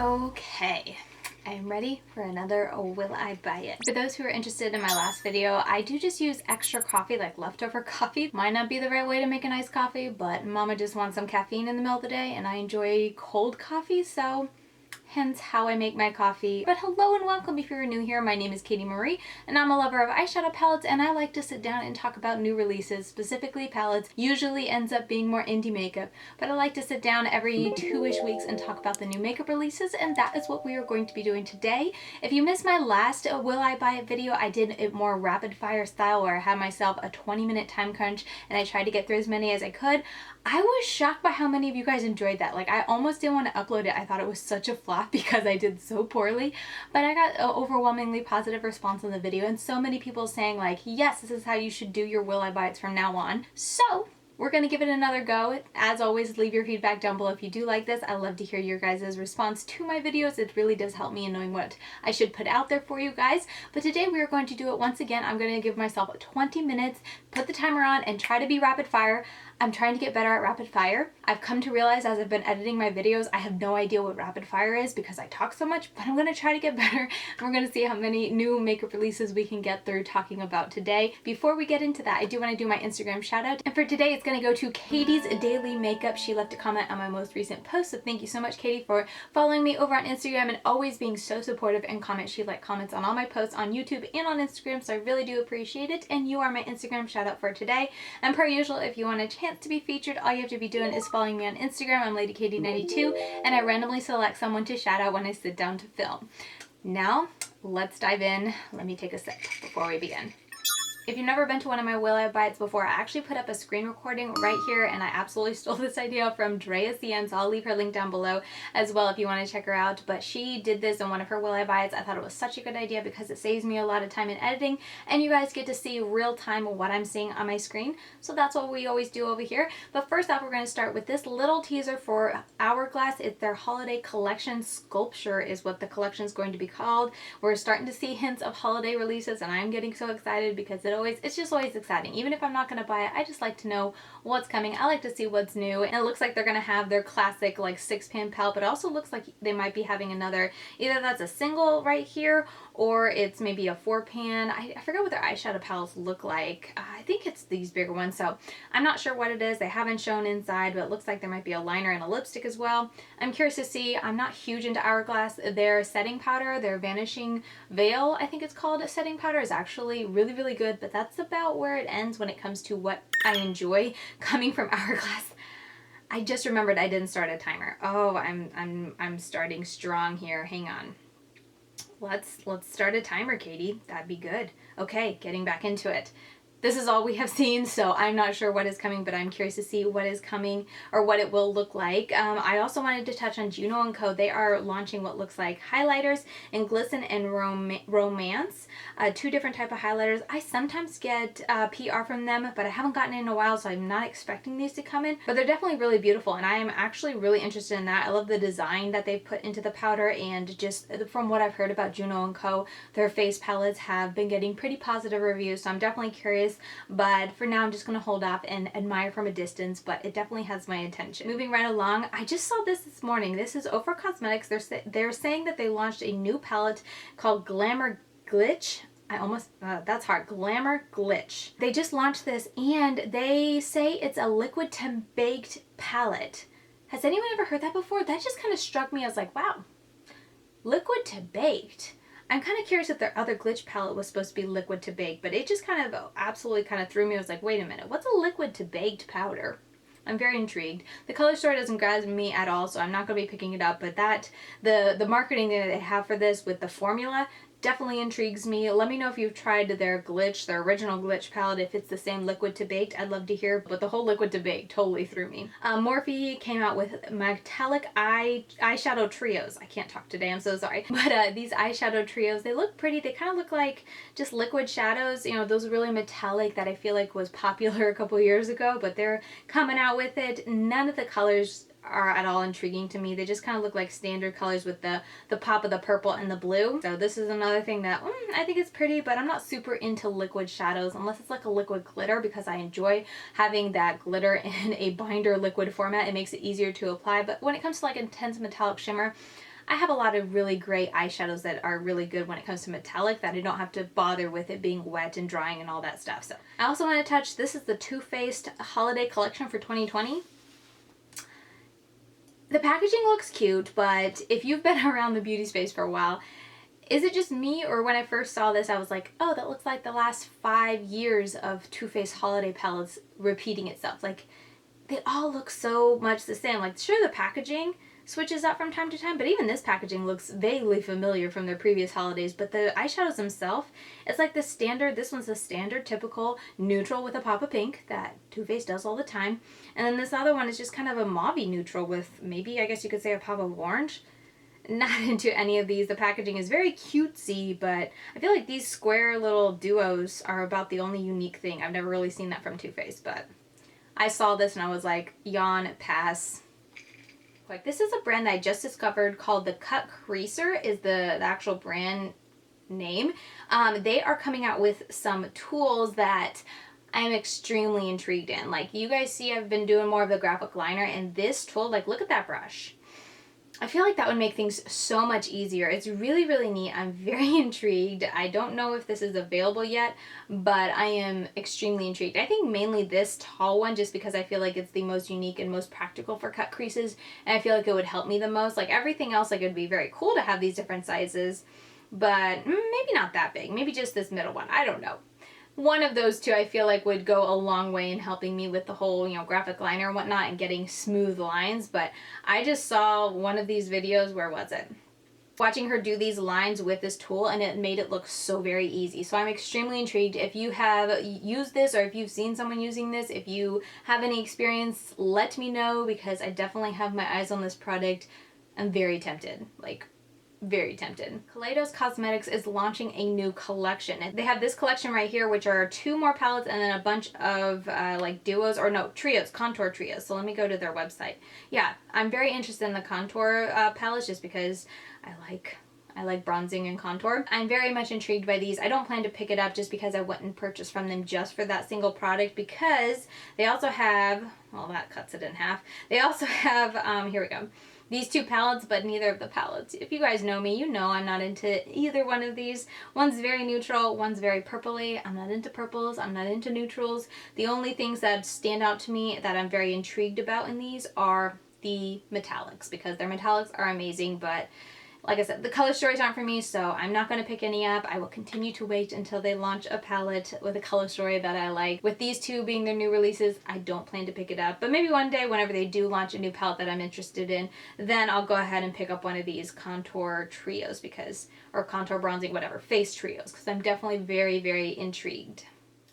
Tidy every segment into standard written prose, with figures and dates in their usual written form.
Okay, I'm ready for another Will I Buy It. For those who are interested in my last video, I do just use extra coffee, like leftover coffee. Might not be the right way to make a nice coffee, but mama just wants some caffeine in the middle of the day and I enjoy cold coffee, so hence how I make my coffee. But hello and welcome if you're new here. My name is Katie Marie and I'm a lover of eyeshadow palettes, and I like to sit down and talk about new releases, specifically palettes. Usually ends up being more indie makeup, but I like to sit down every 2-ish weeks and talk about the new makeup releases, and that is what we are going to be doing today. If you missed my last Will I Buy It video, I did it more rapid fire style where I had myself a 20-minute time crunch and I tried to get through as many as I could. I was shocked by how many of you guys enjoyed that. Like, I almost didn't want to upload it. I thought it was such a flop because I did so poorly, but I got an overwhelmingly positive response on the video and so many people saying like, yes, this is how you should do your Will I Buy It's from now on. So we're going to give it another go. As always, leave your feedback down below if you do like this. I love to hear your guys' response to my videos. It really does help me in knowing what I should put out there for you guys. But today we are going to do it once again. I'm going to give myself 20 minutes, put the timer on, and try to be rapid fire. I'm trying to get better at rapid fire. I've come to realize as I've been editing my videos, I have no idea what rapid fire is because I talk so much, but I'm going to try to get better. And we're going to see how many new makeup releases we can get through talking about today. Before we get into that, I do want to do my Instagram shout out. And for today, it's going to go to Katie's Daily Makeup. She left a comment on my most recent post, so thank you so much, Katie, for following me over on Instagram and always being so supportive and comments. She comments on all my posts on YouTube and on Instagram, so I really do appreciate it. And you are my Instagram shout out for today. And per usual, if you want a chance to be featured, all you have to be doing is following me on Instagram. I'm LadyKatie92, and I randomly select someone to shout out when I sit down to film. Now, let's dive in. Let me take a sip before we begin. If you've never been to one of my Will I Buy It's before, I actually put up a screen recording right here, and I absolutely stole this idea from Drea CN, so I'll leave her link down below as well if you want to check her out. But she did this in one of her Will I Buy It's. I thought it was such a good idea because it saves me a lot of time in editing, and you guys get to see real time what I'm seeing on my screen. So that's what we always do over here. But first off, we're going to start with this little teaser for Hourglass. It's their holiday collection. Sculpture is what the collection is going to be called. We're starting to see hints of holiday releases, and I'm getting so excited because it's just always exciting. Even if I'm not going to buy it, I just like to know what's coming. I like to see what's new, and it looks like they're going to have their classic like 6-pan palette, but it also looks like they might be having another, either that's a single right here or it's maybe a 4-pan. I forget what their eyeshadow palettes look like. I think it's these bigger ones, so I'm not sure what it is. They haven't shown inside, but it looks like there might be a liner and a lipstick as well. I'm curious to see. I'm not huge into Hourglass. Their setting powder, their Vanishing Veil, I think it's called, a setting powder, is actually really, really good, but that's about where it ends when it comes to what I enjoy coming from Hourglass. I just remembered I didn't start a timer. Oh, I'm starting strong here. Hang on. Let's start a timer, Katie. That'd be good. Okay, getting back into it. This is all we have seen, so I'm not sure what is coming, but I'm curious to see what is coming or what it will look like. I also wanted to touch on Juno & Co. They are launching what looks like highlighters in Glisten and Romance. 2 different type of highlighters. I sometimes get PR from them, but I haven't gotten it in a while, so I'm not expecting these to come in. But they're definitely really beautiful, and I am actually really interested in that. I love the design that they've put into the powder, and just from what I've heard about Juno & Co., their face palettes have been getting pretty positive reviews, so I'm definitely curious. But for now, I'm just going to hold off and admire from a distance, but it definitely has my attention. Moving right along, I just saw this morning. This is Ofra Cosmetics. They're saying that they launched a new palette called Glamour Glitch. That's hard. Glamour Glitch. They just launched this, and they say it's a liquid to baked palette. Has anyone ever heard that before? That just kind of struck me as like, wow, liquid to baked. I'm kind of curious if their other glitch palette was supposed to be liquid to bake, but it just kind of absolutely kind of threw me. I was like, wait a minute, what's a liquid to baked powder? I'm very intrigued. The color story doesn't grasp me at all, so I'm not going to be picking it up, but the marketing that they have for this with the formula definitely intrigues me. Let me know if you've tried their original glitch palette, if it's the same liquid to baked. I'd love to hear, but the whole liquid to baked totally threw me. Morphe came out with metallic eyeshadow trios. I can't talk today, I'm so sorry. But these eyeshadow trios, they look pretty. They kind of look like just liquid shadows, you know, those really metallic that I feel like was popular a couple years ago, but they're coming out with it. None of the colors are at all intriguing to me. They just kind of look like standard colors with the pop of the purple and the blue. So this is another thing that I think it's pretty, but I'm not super into liquid shadows unless it's like a liquid glitter, because I enjoy having that glitter in a binder liquid format. It makes it easier to apply. But when it comes to like intense metallic shimmer, I have a lot of really great eyeshadows that are really good when it comes to metallic, that I don't have to bother with it being wet and drying and all that stuff. So I also want to touch, this is the Too Faced holiday collection for 2020. The packaging looks cute, but if you've been around the beauty space for a while, is it just me, or when I first saw this I was like, oh, that looks like the last 5 years of Too Faced holiday palettes repeating itself. Like, they all look so much the same. Like, sure, the packaging switches up from time to time, but even this packaging looks vaguely familiar from their previous holidays. But the eyeshadows themselves, it's like the standard, this one's the standard typical neutral with a pop of pink that Too Faced does all the time. And then this other one is just kind of a mauvey neutral with maybe, I guess you could say, a pop of orange. Not into any of these. The packaging is very cutesy, but I feel like these square little duos are about the only unique thing. I've never really seen that from Too Faced, but I saw this and I was like, yawn, pass. Like, this is a brand that I just discovered called the Cut Creaser is the actual brand name. They are coming out with some tools that I'm extremely intrigued in. Like, you guys see, I've been doing more of the graphic liner, and this tool, like, look at that brush. I feel like that would make things so much easier. It's really, really neat. I'm very intrigued. I don't know if this is available yet, but I am extremely intrigued. I think mainly this tall one, just because I feel like it's the most unique and most practical for cut creases, and I feel like it would help me the most. Like, everything else, like, it'd be very cool to have these different sizes, but maybe not that big. Maybe just this middle one. I don't know. One of those two I feel like would go a long way in helping me with the whole, you know, graphic liner and whatnot and getting smooth lines. But I just saw one of these videos, where was it? Watching her do these lines with this tool, and it made it look so very easy. So I'm extremely intrigued. If you have used this, or if you've seen someone using this, if you have any experience, let me know, because I definitely have my eyes on this product. I'm very tempted. Like, very tempted. Kaleidos Cosmetics is launching a new collection. They have this collection right here, which are 2 more palettes and then a bunch of like duos, or no, trios, contour trios. So let me go to their website. Yeah, I'm very interested in the contour palettes, just because I like bronzing and contour. I'm very much intrigued by these. I don't plan to pick it up just because I wouldn't purchase from them just for that single product, because they also have, well, that cuts it in half. They also have, here we go, these 2 palettes, but neither of the palettes. If you guys know me, you know I'm not into either one of these. One's very neutral, one's very purpley. I'm not into purples, I'm not into neutrals. The only things that stand out to me that I'm very intrigued about in these are the metallics, because their metallics are amazing, but like I said, the color stories aren't for me, so I'm not going to pick any up. I will continue to wait until they launch a palette with a color story that I like. With these 2 being their new releases, I don't plan to pick it up. But maybe one day, whenever they do launch a new palette that I'm interested in, then I'll go ahead and pick up one of these contour trios, because, or contour bronzing, whatever, face trios, because I'm definitely very, very intrigued.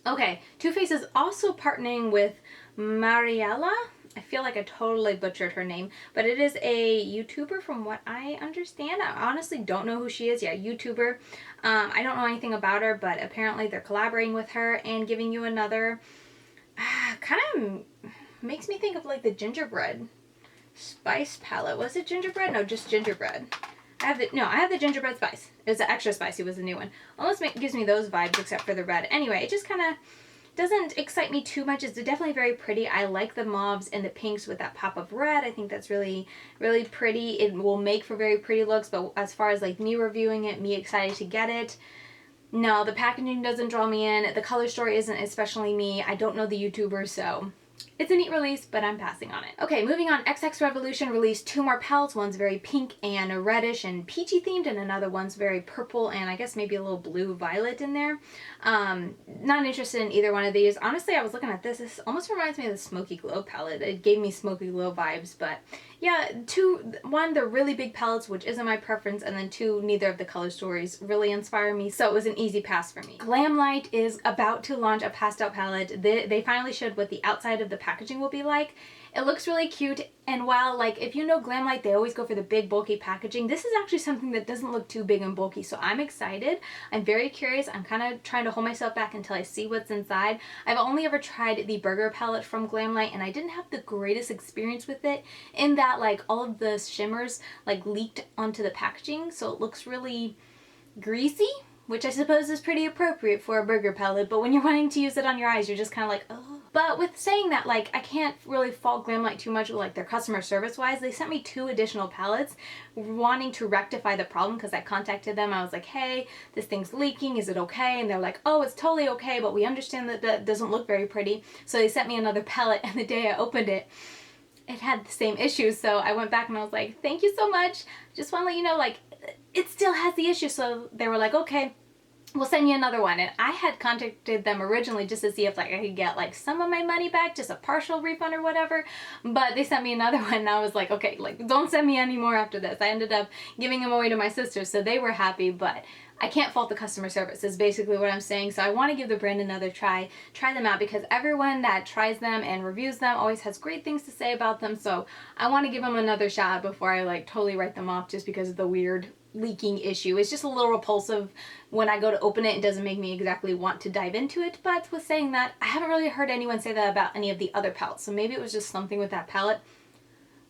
Okay, Too Faced is also partnering with Mariella. I feel like I totally butchered her name, but it is a YouTuber from what I understand. I honestly don't know who she is. Yeah, YouTuber. I don't know anything about her, but apparently they're collaborating with her and giving you another, kind of makes me think of like the gingerbread spice palette. Was it gingerbread? No, just gingerbread. I have the gingerbread spice. It was the extra spicy was the new one. Almost gives me those vibes, except for the red. Anyway, it just kind of doesn't excite me too much. It's definitely very pretty. I like the mauves and the pinks with that pop of red. I think that's really, really pretty. It will make for very pretty looks, but as far as like me reviewing it, me excited to get it, no, the packaging doesn't draw me in. The color story isn't especially me. I don't know the YouTuber, so it's a neat release, but I'm passing on it. Okay, moving on. XX Revolution released 2 more palettes. One's very pink and reddish and peachy themed, and another one's very purple and I guess maybe a little blue violet in there. Not interested in either one of these. Honestly, I was looking at this. This almost reminds me of the Smoky Glow palette. It gave me Smoky Glow vibes, but yeah, 1, they're really big palettes, which isn't my preference, and then 2, neither of the color stories really inspire me, so it was an easy pass for me. Glamlite is about to launch a pastel palette. They finally showed what the outside of the packaging will be like. It looks really cute, and while, like, if you know Glamlite, they always go for the big bulky packaging, this is actually something that doesn't look too big and bulky, so I'm excited. I'm very curious. I'm kind of trying to hold myself back until I see what's inside. I've only ever tried the Burger palette from Glamlite, and I didn't have the greatest experience with it, in that, like, all of the shimmers, like, leaked onto the packaging, so it looks really greasy, which I suppose is pretty appropriate for a Burger palette, but when you're wanting to use it on your eyes, you're just kind of like, oh. But But with saying that, like, I can't really fault Glamlite too much with like their customer service wise. They sent me 2 additional palettes wanting to rectify the problem because I contacted them. I was like, hey, this thing's leaking, is it okay? And they're like, oh, it's totally okay, but we understand that that doesn't look very pretty. So they sent me another palette, and the day I opened it, it had the same issues. So I went back and I was like, thank you so much. Just want to let you know, like, it still has the issue. So they were like, okay, we'll send you another one. And I had contacted them originally just to see if like I could get like some of my money back, just a partial refund or whatever. But they sent me another one, and I was like, okay, like, don't send me any more after this. I ended up giving them away to my sisters, so they were happy, but I can't fault the customer service is basically what I'm saying. So I want to give the brand another try them out, because everyone that tries them and reviews them always has great things to say about them. So I want to give them another shot before I like totally write them off just because of the weird leaking issue. It's just a little repulsive when I go to open it. It doesn't make me exactly want to dive into it. But with saying that, I haven't really heard anyone say that about any of the other palettes. So maybe it was just something with that palette.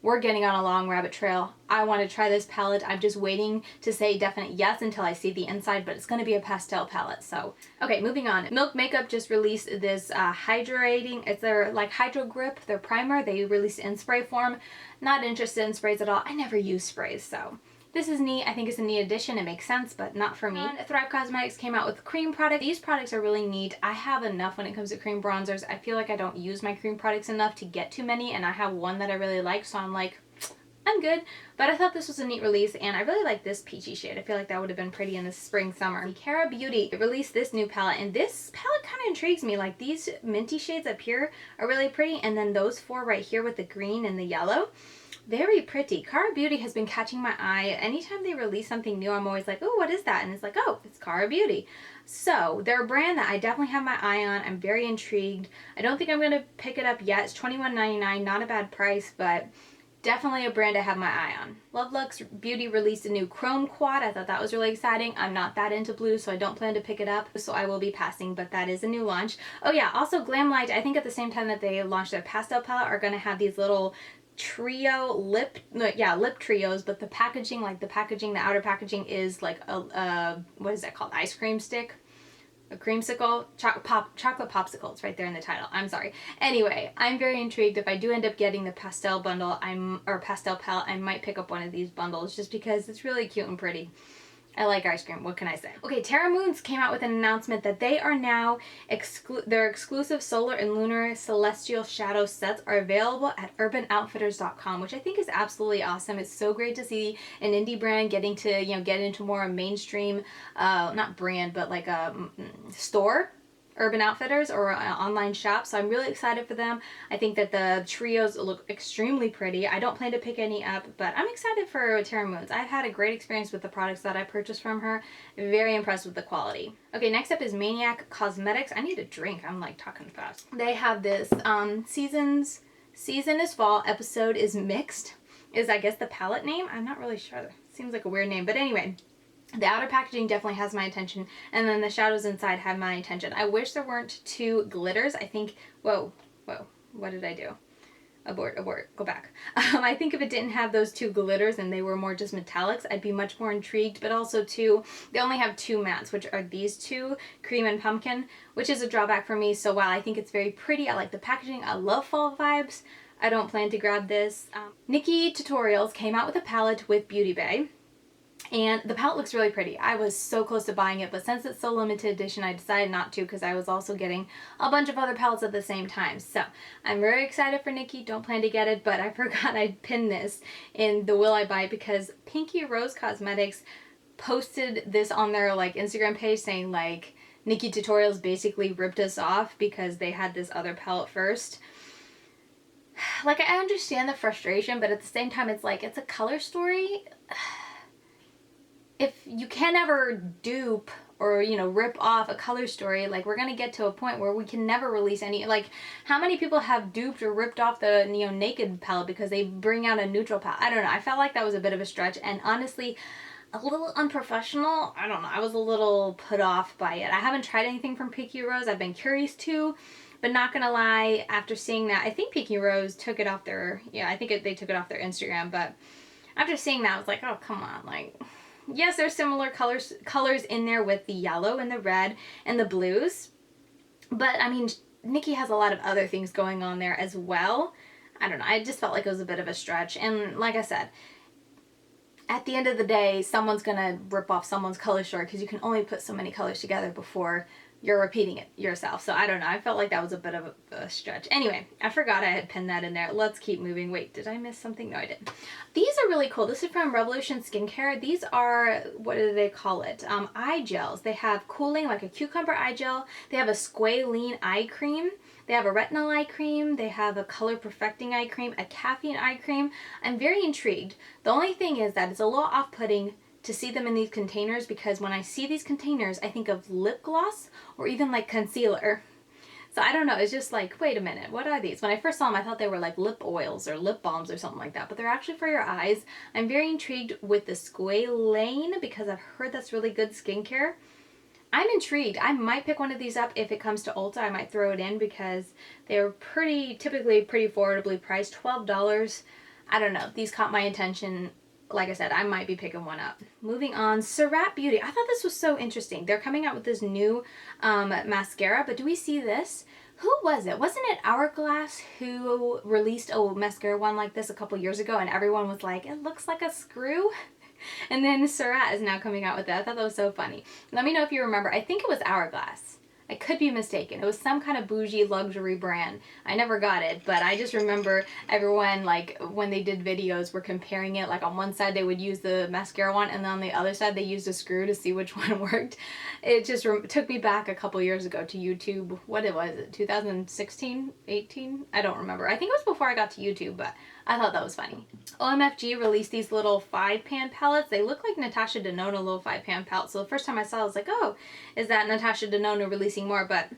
We're getting on a long rabbit trail. I want to try this palette. I'm just waiting to say definite yes until I see the inside, but it's going to be a pastel palette. So, okay, moving on. Milk Makeup just released this hydrating, it's their like Hydro Grip, their primer. They released it in spray form. Not interested in sprays at all. I never use sprays, so this is neat. I think it's a neat addition. It makes sense, but not for me. And Thrive Cosmetics came out with cream product. These products are really neat. I have enough when it comes to cream bronzers. I feel like I don't use my cream products enough to get too many, and I have one that I really like, so I'm like, I'm good. But I thought this was a neat release, and I really like this peachy shade. I feel like that would have been pretty in the spring, summer. Kara Beauty released this new palette, and this palette kind of intrigues me. Like, these minty shades up here are really pretty, and then those 4 right here with the green and the yellow, very pretty. Kara Beauty has been catching my eye. Anytime they release something new, I'm always like, oh, what is that? And it's like, oh, it's Kara Beauty. So they're a brand that I definitely have my eye on. I'm very intrigued. I don't think I'm going to pick it up yet. It's $21.99, not a bad price, but definitely a brand I have my eye on. Lovelux Beauty released a new Chrome Quad. I thought that was really exciting. I'm not that into blue, so I don't plan to pick it up, so I will be passing, but that is a new launch. Oh yeah, also Glamlite, I think at the same time that they launched their pastel palette, are going to have these little trio lip trios, but the packaging, like the outer packaging is like a what is that called, ice cream stick, a creamsicle, chocolate popsicle. It's right there in the title. I'm sorry. Anyway, I'm very intrigued. If I do end up getting the pastel bundle, or pastel palette, I might pick up one of these bundles just because it's really cute and pretty. I like ice cream, what can I say? Okay, Terra Moons came out with an announcement that they are now, their exclusive solar and lunar celestial shadow sets are available at urbanoutfitters.com, which I think is absolutely awesome. It's so great to see an indie brand getting to, you know, get into more a mainstream, not brand, but like a store, Urban Outfitters, or an online shop. So I'm really excited for them. I think that the trios look extremely pretty. I don't plan to pick any up, but I'm excited for Terra Moons. I've had a great experience with the products that I purchased from her. Very impressed with the quality. Okay, next up is Maniac Cosmetics. I need a drink. I'm like talking fast. They have this season is fall, episode is mixed, is I guess the palette name. I'm not really sure. Seems like a weird name, but anyway. The outer packaging definitely has my attention, and then the shadows inside have my attention. I wish there weren't 2 glitters. I think, whoa, what did I do? Abort, go back. I think if it didn't have those 2 glitters and they were more just metallics, I'd be much more intrigued, but also too, they only have 2 mattes, which are these 2, cream and pumpkin, which is a drawback for me. So while I think it's very pretty, I like the packaging, I love fall vibes, I don't plan to grab this. Nikki Tutorials came out with a palette with Beauty Bay. And the palette looks really pretty. I was so close to buying it, but since it's so limited edition, I decided not to because I was also getting a bunch of other palettes at the same time. So I'm very excited for Nikki. Don't plan to get it, but I forgot I'd pinned this in the Will I Buy It because Pinky Rose Cosmetics posted this on their like Instagram page saying like Nikki Tutorials basically ripped us off because they had this other palette first. Like, I understand the frustration, but at the same time, it's like, it's a color story. If you can ever dupe or, you know, rip off a color story, like, we're gonna get to a point where we can never release any, like, how many people have duped or ripped off the, you know, Naked palette because they bring out a neutral palette? I don't know. I felt like that was a bit of a stretch, and honestly, a little unprofessional. I don't know. I was a little put off by it. I haven't tried anything from Pinky Rose. I've been curious to, but not gonna lie, after seeing that, I think Pinky Rose took it off their, yeah, I think they took it off their Instagram, but after seeing that, I was like, oh, come on, like, yes, there's similar colors in there with the yellow and the red and the blues, but I mean, Nikki has a lot of other things going on there as well. I don't know. I just felt like it was a bit of a stretch. And like I said, at the end of the day, someone's going to rip off someone's color short because you can only put so many colors together before you're repeating it yourself. So I don't know. I felt like that was a bit of a stretch. Anyway, I forgot I had pinned that in there. Let's keep moving. Wait, did I miss something? No, I didn't. These are really cool. This is from Revolution Skincare. These are, what do they call it? Eye gels. They have cooling, like a cucumber eye gel. They have a squalene eye cream. They have a retinol eye cream. They have a color perfecting eye cream, a caffeine eye cream. I'm very intrigued. The only thing is that it's a little off-putting to see them in these containers, because when I see these containers, I think of lip gloss or even like concealer. So I don't know, it's just like, wait a minute, what are these? When I first saw them, I thought they were like lip oils or lip balms or something like that, but they're actually for your eyes. I'm very intrigued with the squalane because I've heard that's really good skincare. I'm intrigued. I might pick one of these up if it comes to Ulta. I might throw it in because they're typically pretty affordably priced, $12. I don't know, these caught my attention. Like I said, I might be picking one up. Moving on, Surat Beauty. I thought this was so interesting. They're coming out with this new mascara, but do we see this? Who was it? Wasn't it Hourglass who released a mascara one like this a couple years ago, and everyone was like, it looks like a screw? And then Surat is now coming out with that. I thought that was so funny. Let me know if you remember. I think it was Hourglass. I could be mistaken. It was some kind of bougie luxury brand. I never got it, but I just remember everyone, like, when they did videos, were comparing it. Like, on one side they would use the mascara one, and then on the other side they used a screw to see which one worked. It just took me back a couple years ago to YouTube. What was it, 2016, 18? I don't remember. I think it was before I got to YouTube, but I thought that was funny. OMFG released these little 5-pan palettes. They look like Natasha Denona little 5-pan palettes. So the first time I saw it, I was like, oh, is that Natasha Denona releasing more? But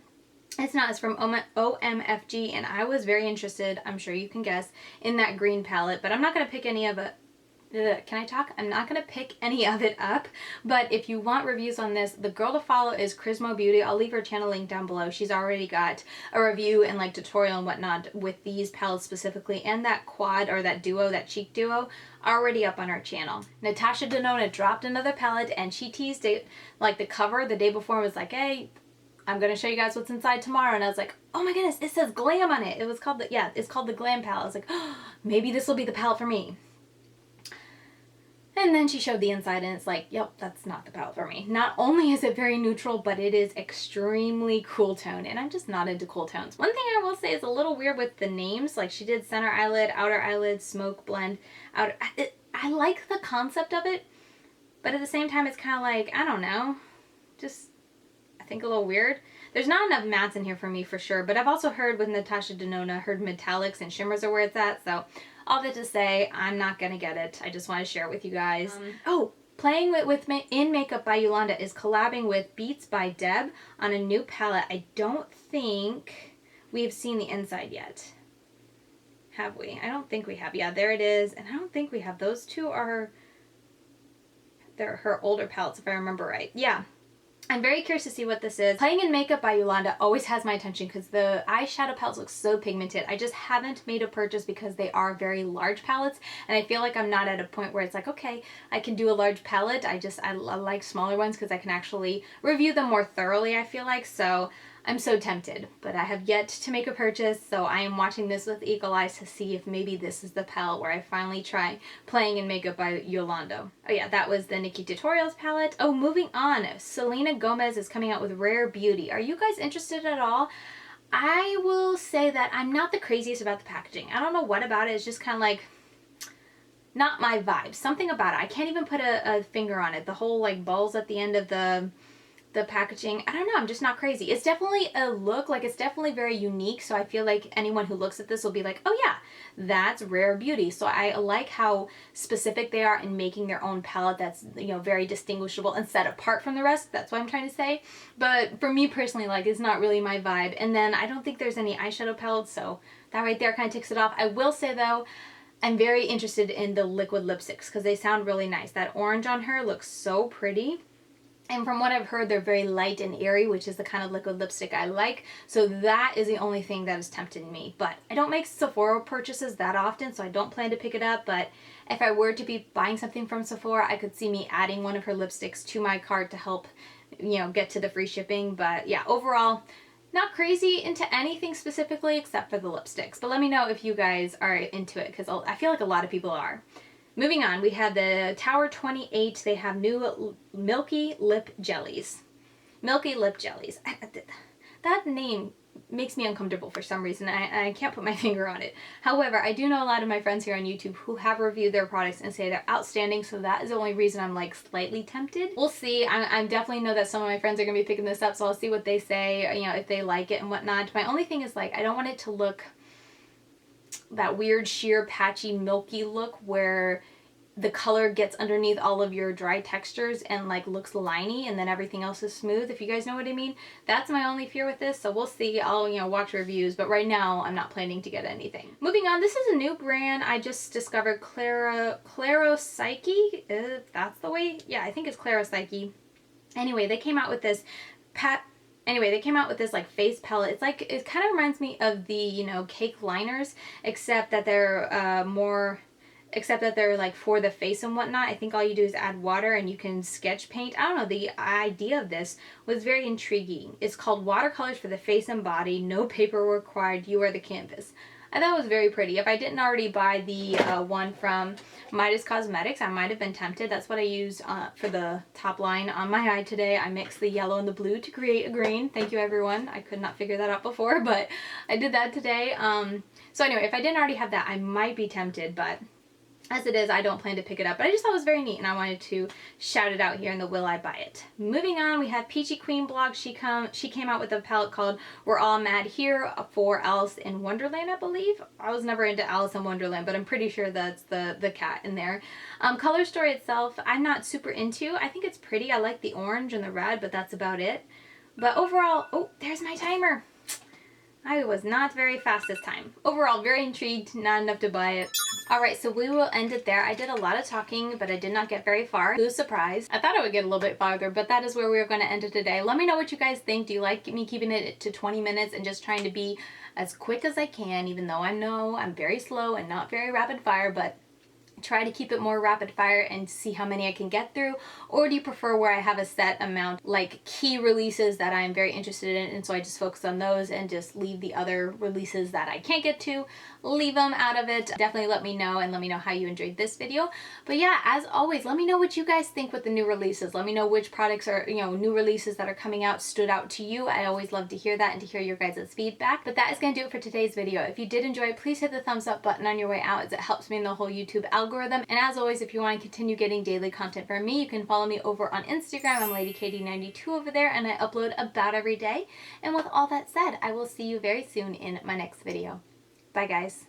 it's not. It's from OMFG, and I was very interested, I'm sure you can guess, in that green palette. But I'm not going to pick any of it. Can I talk? I'm not going to pick any of it up, but if you want reviews on this, the girl to follow is Crismo Beauty. I'll leave her channel link down below. She's already got a review and like tutorial and whatnot with these palettes specifically, and that quad or that duo, that cheek duo, already up on our channel. Natasha Denona dropped another palette, and she teased it, like the cover the day before was like, hey, I'm going to show you guys what's inside tomorrow. And I was like, oh my goodness, it says Glam on it. It was called it's called the Glam palette. I was like, oh, maybe this will be the palette for me. And then she showed the inside, and it's like, yep, that's not the palette for me. Not only is it very neutral, but it is extremely cool tone, and I'm just not into cool tones. One thing I will say is a little weird with the names. Like, she did center eyelid, outer eyelid, smoke blend, outer. I like the concept of it, but at the same time, it's kind of like, I don't know, just, I think a little weird. There's not enough mattes in here for me for sure, but I've also heard with Natasha Denona, heard metallics and shimmers are where it's at, so all that to say, I'm not gonna get it. I just want to share it with you guys. Playing with in Makeup by Yolanda is collabing with Beats by Deb on a new palette. I don't think we've seen the inside yet. Have we? I don't think we have. Yeah, there it is. And I don't think we have. Those two are, they're her older palettes if I remember right. Yeah. I'm very curious to see what this is. Playing in Makeup by Yolanda always has my attention because the eyeshadow palettes look so pigmented. I just haven't made a purchase because they are very large palettes, and I feel like I'm not at a point where it's like, okay, I can do a large palette. I like smaller ones because I can actually review them more thoroughly, I feel like. So I'm so tempted, but I have yet to make a purchase, so I am watching this with eagle eyes to see if maybe this is the palette where I finally try Playing in Makeup by Yolanda. Oh yeah, that was the Nikki Tutorials palette. Oh, moving on, Selena Gomez is coming out with Rare Beauty. Are you guys interested at all? I will say that I'm not the craziest about the packaging. I don't know what about it. It's just kind of like, not my vibe. Something about it. I can't even put a finger on it. The whole like balls at the end of the packaging, I don't know, I'm just not crazy. It's definitely a look, like it's definitely very unique, so I feel like anyone who looks at this will be like, oh yeah, that's Rare Beauty. So I like how specific they are in making their own palette that's, you know, very distinguishable and set apart from the rest. That's what I'm trying to say. But for me personally, like, it's not really my vibe. And then I don't think there's any eyeshadow palettes, so that right there kind of ticks it off. I will say though, I'm very interested in the liquid lipsticks because they sound really nice. That orange on her looks so pretty. And from what I've heard, they're very light and airy, which is the kind of liquid lipstick I like. So that is the only thing that has tempted me. But I don't make Sephora purchases that often, so I don't plan to pick it up. But if I were to be buying something from Sephora, I could see me adding one of her lipsticks to my cart to help, you know, get to the free shipping. But yeah, overall, Not crazy into anything specifically except for the lipsticks, but let me know if you guys are into it, because I feel like a lot of people are. Moving on, we have the Tower 28. They have new Milky Lip Jellies. Milky Lip Jellies. That name makes me uncomfortable for some reason. I can't put my finger on it. However, I do know a lot of my friends here on YouTube who have reviewed their products and say they're outstanding, so that is the only reason I'm like slightly tempted. We'll see. I definitely know that some of my friends are going to be picking this up, so I'll see what they say, you know, if they like it and whatnot. My only thing is, like, I don't want it to look that weird sheer patchy milky look where the color gets underneath all of your dry textures and like looks liney and then everything else is smooth, if you guys know what I mean. That's my only fear with this, so we'll see. I'll, you know, watch reviews, but right now I'm not planning to get anything. Moving on, this is a new brand I just discovered, Claropsyche, if that's the way, yeah, I think it's Claropsyche. Anyway, they came out with this like face palette. It's like, it kind of reminds me of the, you know, cake liners, except that they're like for the face and whatnot. I think all you do is add water and you can sketch paint. I don't know, the idea of this was very intriguing. It's called Watercolors for the Face and Body, no paperwork required, you are the canvas. I thought it was very pretty. If I didn't already buy the one from Midas Cosmetics, I might have been tempted. That's what I used for the top line on my eye today. I mixed the yellow and the blue to create a green. Thank you, everyone. I could not figure that out before, but I did that today. So anyway, if I didn't already have that, I might be tempted, but as it is, I don't plan to pick it up, but I just thought it was very neat and I wanted to shout it out here in the Will I Buy It. Moving on, we have Peachy Queen blog. She came out with a palette called We're All Mad Here for Alice in Wonderland, I believe. I was never into Alice in Wonderland, but I'm pretty sure that's the cat in there. Color story itself, I'm not super into. I think it's pretty. I like the orange and the red, but that's about it. But overall, oh, there's my timer. I was not very fast this time. Overall, very intrigued, not enough to buy it. Alright, so we will end it there. I did a lot of talking, but I did not get very far. Who's surprised? I thought I would get a little bit farther, but that is where we're going to end it today. Let me know what you guys think. Do you like me keeping it to 20 minutes and just trying to be as quick as I can, even though I know I'm very slow and not very rapid fire, but try to keep it more rapid fire and see how many I can get through? Or do you prefer where I have a set amount, like key releases that I'm very interested in, and so I just focus on those and just leave the other releases that I can't get to, leave them out of it? Definitely let me know, and let me know how you enjoyed this video. But yeah, as always, let me know what you guys think with the new releases. Let me know which products are, you know, new releases that are coming out stood out to you. I always love to hear that and to hear your guys' feedback. But that is going to do it for today's video. If you did enjoy it, please hit the thumbs up button on your way out, as it helps me in the whole YouTube algorithm. And as always, if you want to continue getting daily content from me, you can follow me over on Instagram. I'm LadyKatie92 over there, and I upload about every day. And with all that said, I will see you very soon in my next video. Bye, guys.